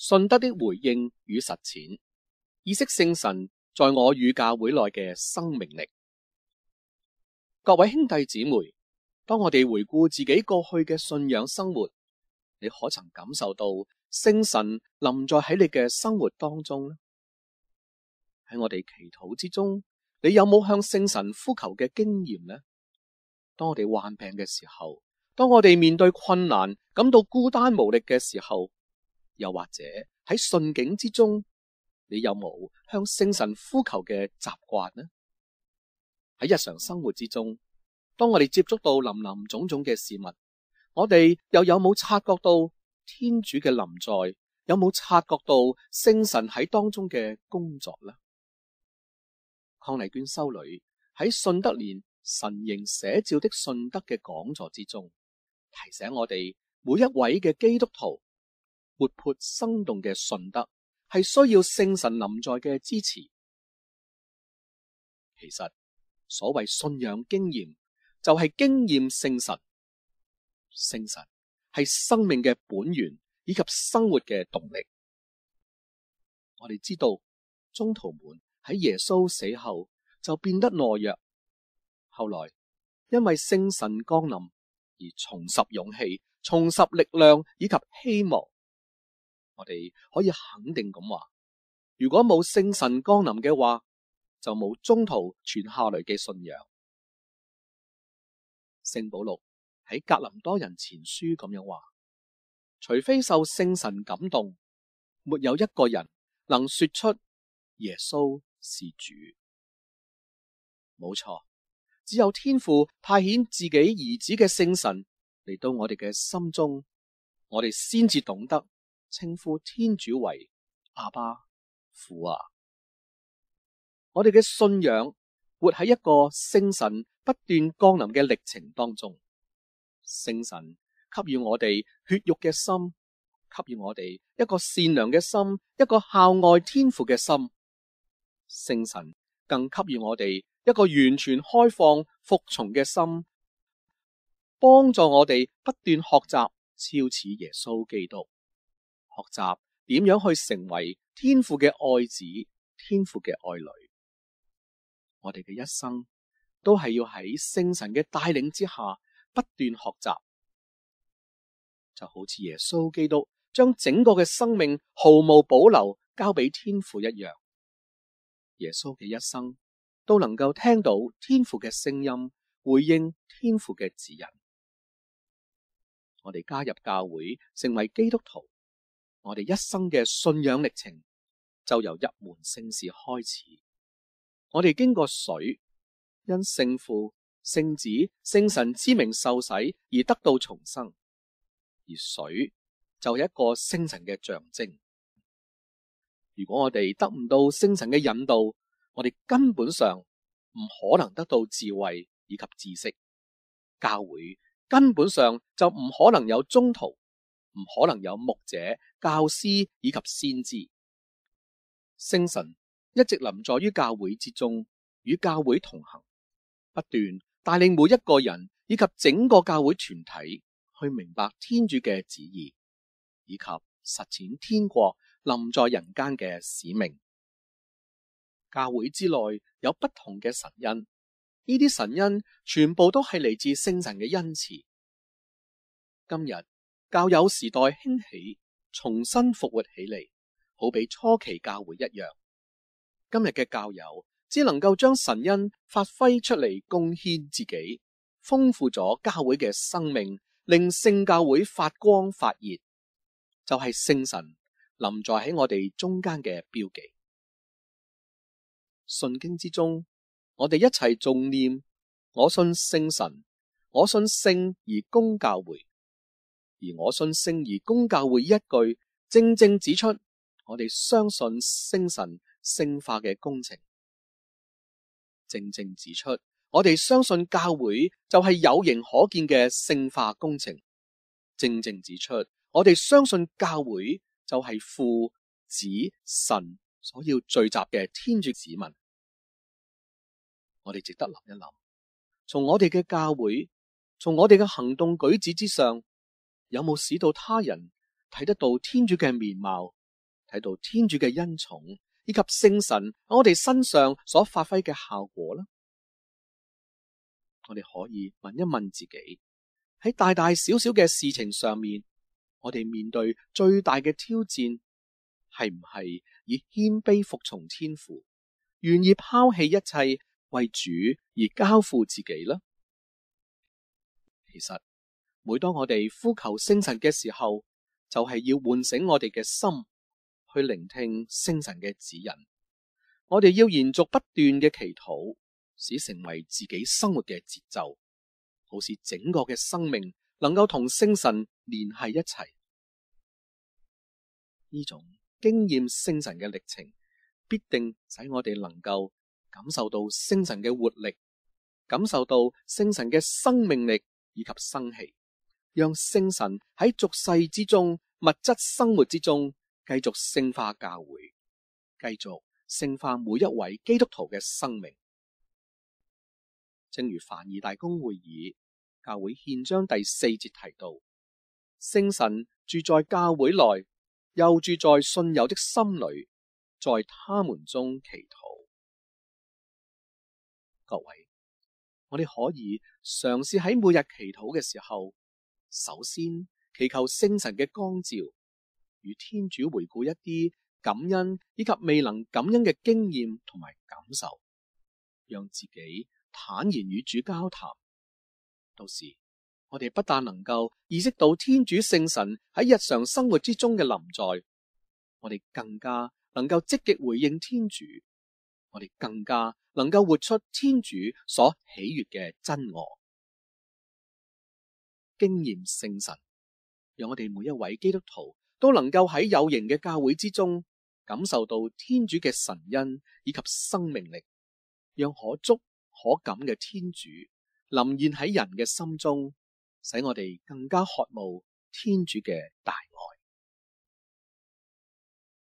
信德的回應與實踐，意識聖神在我與教會內嘅生命力。各位兄弟姊妹，當我哋回顧自己過去嘅信仰生活，你可曾感受到聖神臨在喺你嘅生活當中呢？喺我哋祈禱之中，你有冇向聖神呼求嘅經驗呢？當我哋患病嘅時候，當我哋面對困難，感到孤單無力嘅時候，又或者喺順境之中，你有冇向聖神呼求嘅習慣呢？喺日常生活之中，當我哋接觸到林林總總嘅事物，我哋又有冇察覺到天主嘅臨在？有冇察覺到聖神喺當中嘅工作呢？鄺麗娟修女喺信德年神形寫照的信德嘅講座之中，提醒我哋每一位嘅基督徒，活潑生動嘅信德係需要聖神臨在嘅支持。其實所謂信仰經驗，就係經驗聖神。聖神係生命嘅本源以及生活嘅動力。我哋知道宗徒們喺耶穌死後就變得懦弱，後來因為聖神降臨而重拾勇氣、重拾力量以及希望。我哋可以肯定咁話，如果冇聖神降臨嘅話，就冇宗徒傳下來嘅信仰。聖保祿喺格林多人前書咁樣話，除非受聖神感動，沒有一個人能說出耶穌是主。冇錯，只有天父派遣自己兒子嘅聖神嚟到我哋嘅心中，我哋先至懂得稱呼天主為阿爸父啊。我哋嘅信仰活喺一個聖神不斷降臨嘅歷程當中，聖神給予我哋血肉嘅心，給予我哋一個善良嘅心，一個孝愛天父嘅心。聖神更給予我哋一個完全開放服從嘅心，幫助我哋不斷學習超似耶穌基督，學習點樣去成為天父嘅愛子，天父嘅愛女。我哋嘅一生都係要喺聖神嘅帶領之下不斷學習，就好似耶穌基督將整個嘅生命毫無保留交俾天父一樣。耶穌嘅一生都能夠聽到天父嘅聲音，回應天父嘅指引。我哋加入教會成為基督徒，我哋一生嘅信仰歷程就由入門聖事開始。我哋經過水，因聖父、聖子、聖神之名受洗而得到重生，而水就係一個聖神嘅象徵。如果我哋得唔到聖神嘅引導，我哋根本上唔可能得到智慧以及知識。教會根本上就唔可能有宗徒，唔可能有牧者、教師以及先知。聖神一直臨在於教會之中，與教會同行，不斷帶領每一個人以及整個教會團體去明白天主嘅旨意，以及實踐天國臨在人間嘅使命。教會之內有不同嘅神恩，呢啲神恩全部都係嚟自聖神嘅恩賜。今日教友時代興起，重新復活起嚟，好比初期教會一樣。今日嘅教友只能夠將神恩發揮出嚟，貢獻自己，豐富咗教會嘅生命，令聖教會發光發熱，就係聖神臨在喺我哋中間嘅標記。信經之中，我哋一齊誦念我信聖神，我信聖而公教會，而我信聖而公教會一句，正正指出我哋相信聖神聖化嘅工程，正正指出我哋相信教會就係有形可見嘅聖化工程，正正指出我哋相信教會就係父子神所要聚集嘅天主子民。我哋值得諗一諗，從我哋嘅教會，從我哋嘅行動舉止之上，有冇使到他人睇得到天主嘅面貌，睇到天主嘅恩寵以及聖神喺我哋身上所發揮嘅效果啦。我哋可以問一問自己，喺大大小小嘅事情上面，我哋面對最大嘅挑戰，係唔係以謙卑服從天父，願意拋棄一切為主而交付自己呢？其實每當我哋呼求聖神嘅時候，就係要喚醒我哋嘅心，去聆聽聖神嘅指引。我哋要延續不斷嘅祈禱，使成為自己生活嘅節奏，好似整個嘅生命能夠同聖神連繫一齊。呢種經驗聖神嘅歷程，必定使我哋能夠感受到聖神嘅活力，感受到聖神嘅生命力以及生氣，讓聖神喺俗世之中、物質生活之中繼續聖化教會，繼續聖化每一位基督徒嘅生命。正如梵二大公會議教會憲章第4節提到，聖神住在教會內，又住在信友的心裏，在他們中祈禱。各位，我哋可以嘗試喺每日祈禱嘅時候，首先祈求聖神嘅光照，與天主回顧一啲感恩以及未能感恩嘅經驗同埋感受，讓自己坦然與主交談。到時我哋不但能夠意識到天主聖神喺日常生活之中嘅臨在，我哋更加能夠積極回應天主，我哋更加能夠活出天主所喜悅嘅真我。經驗聖神，讓我哋每一位基督徒都能夠喺有形嘅教會之中感受到天主嘅神恩以及生命力，讓可觸可感嘅天主臨現喺人嘅心中，使我哋更加渴慕天主嘅大